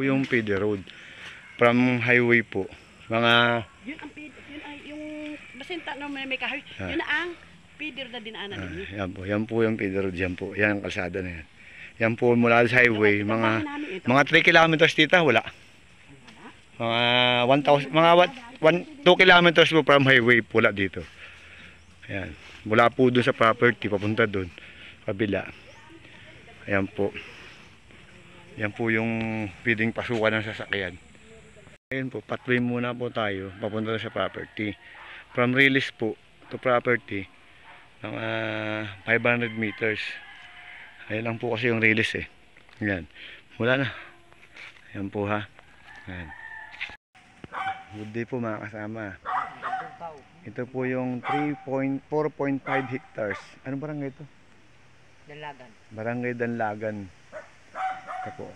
Yung feeder road from highway po. Mga Yun ang yun ay yung basinta na may kahoy. Yun ang feeder na dinaanan ninyo. yan po yung feeder road, yan po. Yan ang kalsada na yan. Yan po mula sa highway, mga 3 kilometers dito, wala. Mga 1,000, mga 2 kilometers po from highway pula dito. Ayan. Mula po doon sa property, papunta doon. Kabila. Ayan po. Yan po yung pwedeng pasukan ng sasakyan. Ayan po, pathway muna po tayo, papunta sa property. From release po to property, mga 500 meters. Ayan lang po kasi yung release eh. Ayan. Wala na. Ayan po ha. Ayan. Good day po mga kasama. Ito po yung 4.5 hectares. Ano barangay ito? Danlagan. Barangay Danlagan. Ito po.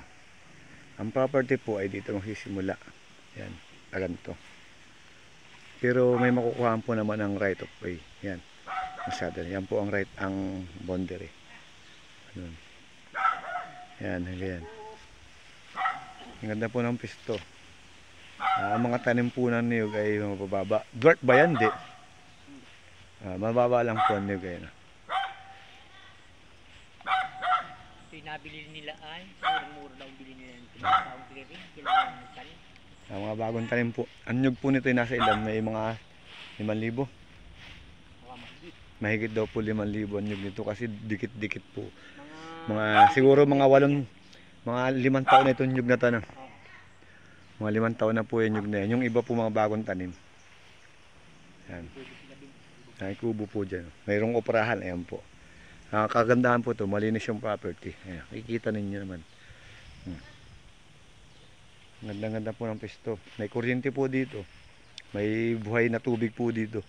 Ang property po ay dito magsisimula. Yan. Ganito. Pero may makukuhaan po naman ang right of way. Yan. Masyado. Yan po ang right, ang boundary. Ganun. Yan. Yan. Ang ganda po ng pisto. Ang mga tanim po ng niyog ay mababa. Dwarf ba yan? Di. Mababa lang po ang niyog ay. Nabili nila ay mura daw bili nila ng taong clearing kailangan ng tanim. Mga bagong tanim po. Ang nyug po nito ay nasa ilan, may mga 5,000. Mahigit daw po 5,000 ang nyug nito kasi dikit-dikit po. Siguro mga 5 taon na itong nyug na tanong. Mga 5 taon na po yung nyug na yan. Yung iba po mga bagong tanim. Yan. Ay kubo po dyan. Mayroong operahan, ayan po. Kagandahan po to, malinis yung property. Ayan, kikita ninyo naman. Ganda-ganda po ng pisto. May kuryente po dito. May buhay na tubig po dito.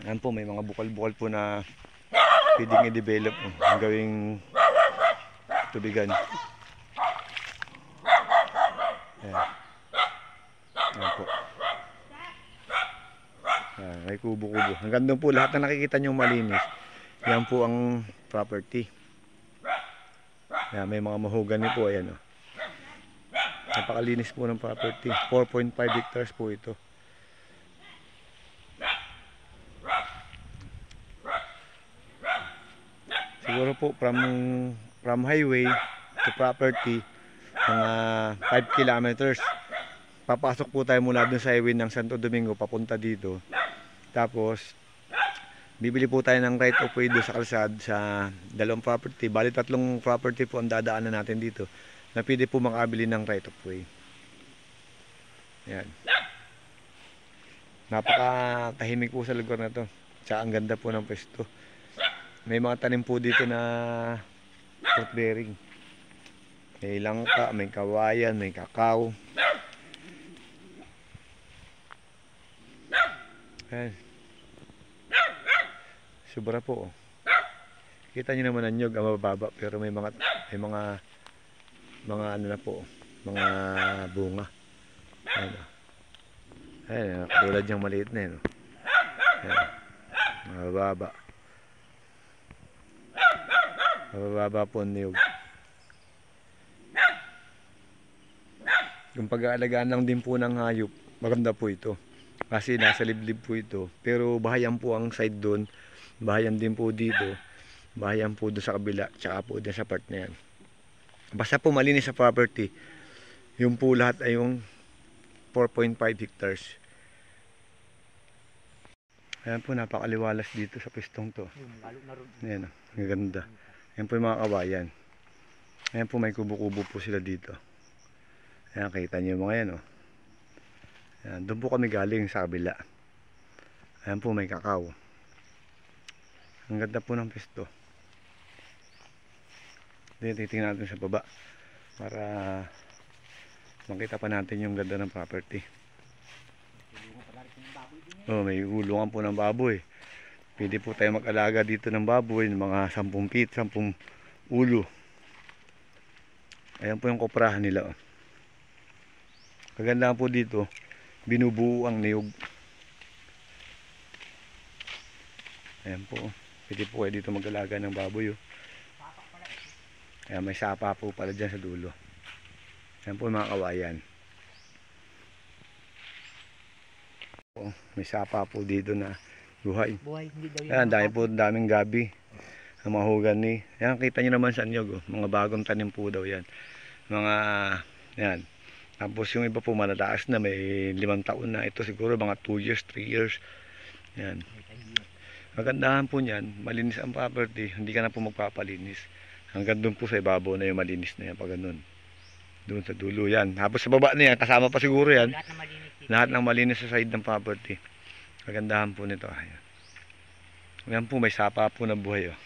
Ayan po, may mga bukal-bukal po na pwedeng i-develop. Gawing tubigan. Ayan. Ayan po. Ayan, may kubo-kubo. Hanggang doon po lahat na nakikita nyo malinis. Yan po ang property. Yan, may mga mahogany po. Ayan, oh. Napakalinis po ng property. 4.5 hectares po ito. Siguro po from highway to property, mga 5 kilometers. Papasok po tayo mula dun sa highway ng Santo Domingo papunta dito. Tapos bibili po tayo ng right of way doon sa kalsad sa dalawang property. Bali 3 property po ang dadaanan natin dito na pwede po makabili ng right of way. Yan. Napakatahimik po sa lugar na to. Tsaka ang ganda po ng pwesto. May mga tanim po dito na fruit bearing. May langka, may kawayan, may kakao. Ayan. Sobra po. Kita niyo naman ang nyug, ang mababa, pero may mga ano na po, mga bunga. Ayan. Ayan, katulad niyang maliit na yun. Ayan. Mababa. Mababa po ang nyug. Yung pag-aalagaan lang din po ng hayop, maganda po ito. Kasi nasa liblib po ito. Pero bahayan po ang side doon. Bahayan din po dito. Bahayan po doon sa kabila. Tsaka po doon sa part na yan. Basta po malinis sa property. Yung po lahat ay yung 4.5 hectares. Ayan po, napakaliwalas dito sa pistong to. Ayan o, ang ganda. Ayan po yung mga kawayan. Ayan po, may kubo-kubo po sila dito. Ayan, kita nyo yung mga yan o. Ayan, doon po kami galing sa kabila. Ayan po, may kakao. Ang ganda po ng pisto. Titingnan natin sa baba para makita pa natin yung ganda ng property. Oh, may hulungan po ng baboy. Pwede po tayo mag-alaga dito ng baboy, mga 10 feet, 10 ulo. Ayan po yung koprahan nila. Kagandahan po dito, binubuo ang niyog. Ayan po. Pwede po kayo dito mag-alaga ng baboy. Ayan, may sapa po pala dyan sa dulo. Yan po mga kawayan. May sapa po dito na buhay. Buhay, hindi daw Ayan, dahil po daming gabi. Ang mahogany. Yan, kita nyo naman sa nyog. Mga bagong tanim po daw yan. Mga, yan. Tapos yung iba po malataas na, may 5 taon na. Ito siguro mga 2 years, 3 years. Yan. Magandahan po niyan, malinis ang property. Hindi ka na po magpapalinis. Hanggang doon po sa ibabaw na yung malinis na yan. Pag ganun. Doon sa dulo yan. Tapos sa baba na yan, kasama pa siguro yan. Lahat na malinis dito. Lahat ng malinis sa side ng property. Kagandahan po nito. Ayan. Ayan po, may sapa po na buhay. Oh.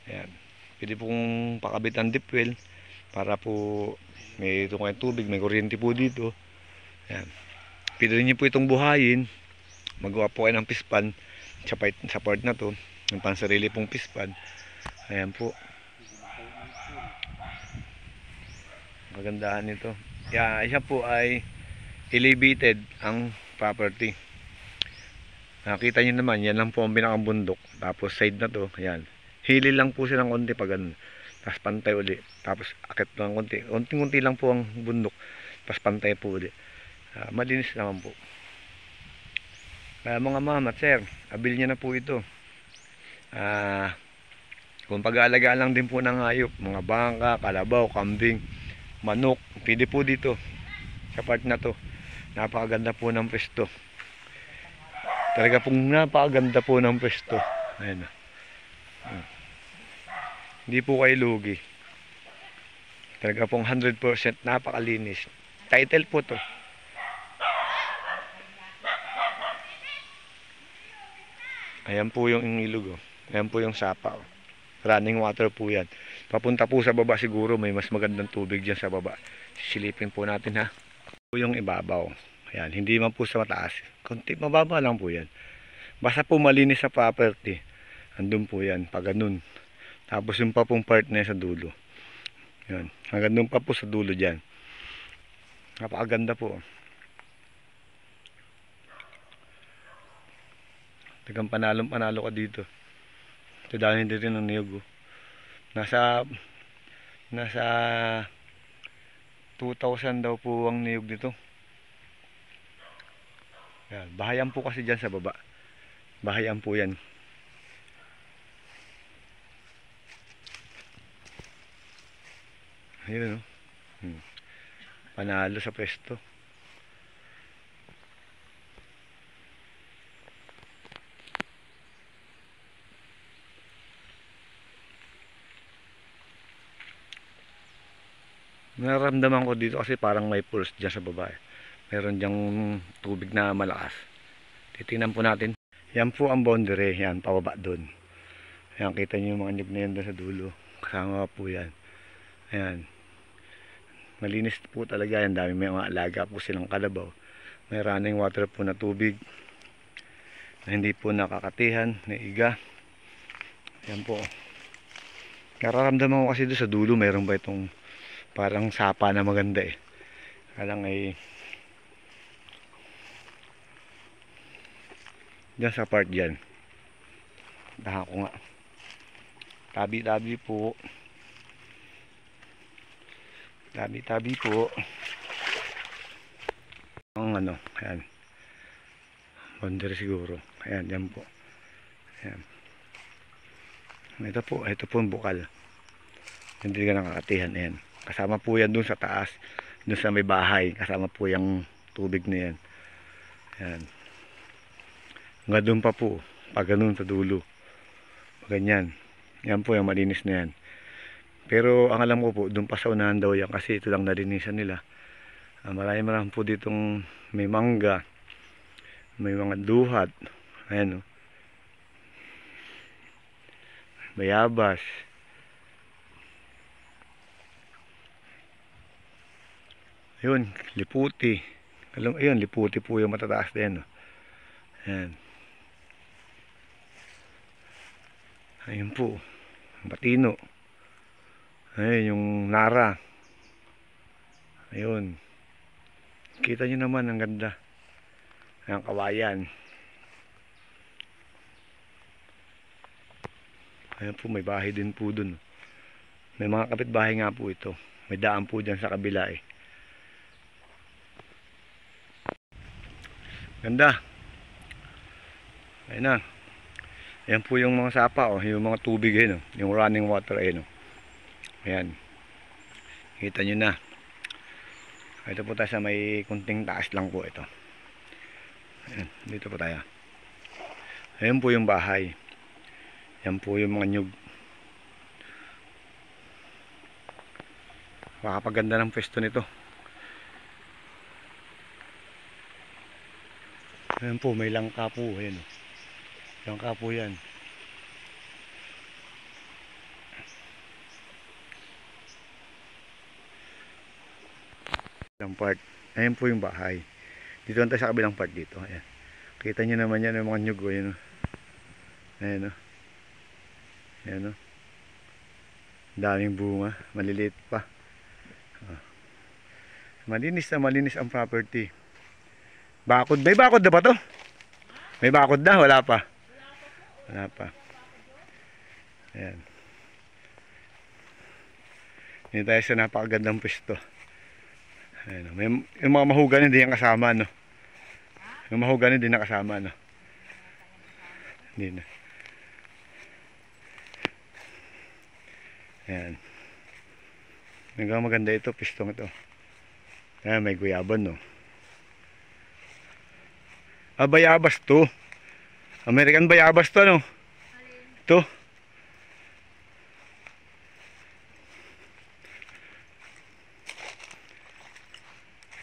Ayan. Pwede pong pakabit ang deep well para po may itong tubig, may kuryente po dito. Ayan. Pwede rin nyo po itong buhayin. Magawa po kayo ng pispan sa part na to. Yung pansarili pong pispan. Ayan po. Kagandahan nito. Yeah, siya po ay elevated ang property. Nakita nyo naman, yan lang po ang pinakabundok. Tapos side na to, ayan. Hili lang po silang konti pag ganun. Tapos pantay uli. Tapos akit lang konti. Unti-unti lang po ang bundok. Tapos pantay po uli. Malinis naman po. Kaya mga mama, sir, abil nyo na po ito. Kung pag-aalagaan lang din po ng hayop, mga bangka, kalabaw, kambing, manok, pwede po dito. Sa part na to. Napakaganda po ng pwesto. Talaga pong napakaganda po ng pwesto. Ayan. Hindi po kayo lugi. Talaga pong 100% napakalinis. Title po to. Ayan po yung ilog. Oh. Ayan po yung sapa. Oh. Running water po yan. Papunta po sa baba siguro. May mas magandang tubig dyan sa baba. Silipin po natin ha. Po yung ibabaw. Ayan, hindi man po sa mataas. Kunti, mababa lang po yan. Basta po malinis sa property. Andun po yan, pag ganun. Tapos yung pa pong part na sa dulo. Yan, hanggang doon pa po sa dulo dyan. Napakaganda po. Tagang panalo ka dito. Ito dahil hindi rin ang niyog. Nasa 2,000 daw po ang niyog dito. Yan, bahayan po kasi dyan sa baba. Bahayan po yan. Ayun, oh. Panalo sa pwesto. Nararamdaman ko dito kasi parang may pulse dyan sa baba. Meron dyang tubig na malakas. Titingnan po natin. Yan po ang boundary. Yan, pababa doon. Ayan, kita nyo yung mga nyug na yan doon sa dulo. Kasama po yan. Ayan. Malinis po talaga yan. Dami may mga alaga po silang kalabaw. May running water po na tubig. Na hindi po nakakatihan. Na iga. Ayan po. Nararamdaman ko kasi doon sa dulo. Meron ba itong parang sapa na maganda eh. Kalang ay dyan sa part dyan. Daha ko nga. Tabi-tabi po. Tabi-tabi po. Ang ano, ayan. Boundary siguro. Ayan, yan po. Ayan. Ito po ang bukal. Hindi ka nakakatihan. Ayan. Kasama po yan dun sa taas. Dun sa may bahay. Kasama po yung tubig na yan. Ayan. Hanggang doon pa po, pag ganun sa dulo. Ganyan. Yan po yung malinis na yan. Pero ang alam ko po, doon pa sa unahan daw yan kasi ito lang nalinisan nila. Marami po ditong may mangga, may mga duhat. Ayan o. Bayabas. Ayun, liputi. Ayun, liputi po yung matataas din. Ayan. Ayun po, Batino. Ayun, yung Nara. Ayun. Kita nyo naman, ang ganda. Ang kawayan. Ayun po, may bahay din po dun. May mga kapitbahay nga po ito. May daan po dyan sa kabila eh. Ganda. Ayun na. Ayan po yung mga sapa, oh, yung mga tubig ayun, oh, yung running water ayun, oh. Ayan. Kita nyo na. Ito po tayo sa may kunting taas lang po ito. Ayan, dito po tayo. Ayan po yung bahay. Ayan po yung mga nyug. Makakapaganda ng pwesto nito. Ayan po, may langka po. Ayan, oh. Langka po yan. Kabilang part. Ayan po yung bahay. Dito tayo sa kabilang part dito. Ayan. Kita nyo naman yan, yung mga nyug. Ayan, oh. Ayan, oh. Ayan, oh. Daming bunga. Maliliit pa. Oh. Malinis na malinis ang property. Bakod. May bakod na ba to? May bakod na? Wala pa. Wala pa. Ayan. Hindi tayo sa napakagandang pwesto. Ayan, may, yung mga mahugan hindi yan kasama, no? Yung mahugan hindi na kasama, no? Hindi na. Ayan. Hanggang maganda ito, pistong ito. Ayan, may guyaban, no? Ah, bayabas to. American bayabas to, no? Ito.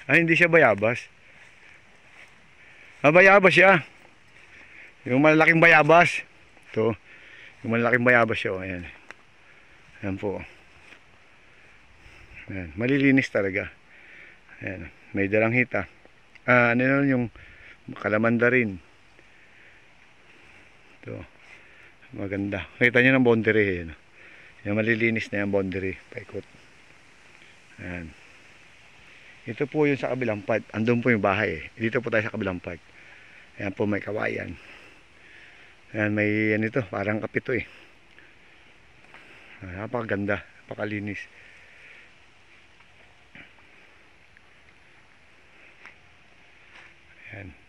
Ah, hindi siya bayabas. Ah, bayabas siya. Yung malalaking bayabas. Ito. Yung malalaking bayabas siya. Ayan. Ayan po. Ayan. Malilinis talaga. Ayan. May dalang hita. Ah, ano yun yung kalamanda rin. Ito. Maganda. Kita nyo ng boundary. Ayan. Yung malilinis na yung boundary. Paikot. Ayan. Ito po yung sa kabilang part. Andun po yung bahay. Dito po tayo sa kabilang part. Ayan po may kawayan. Ayan may ano ito. Parang kapito eh. Napakaganda. Napakalinis. Ayan.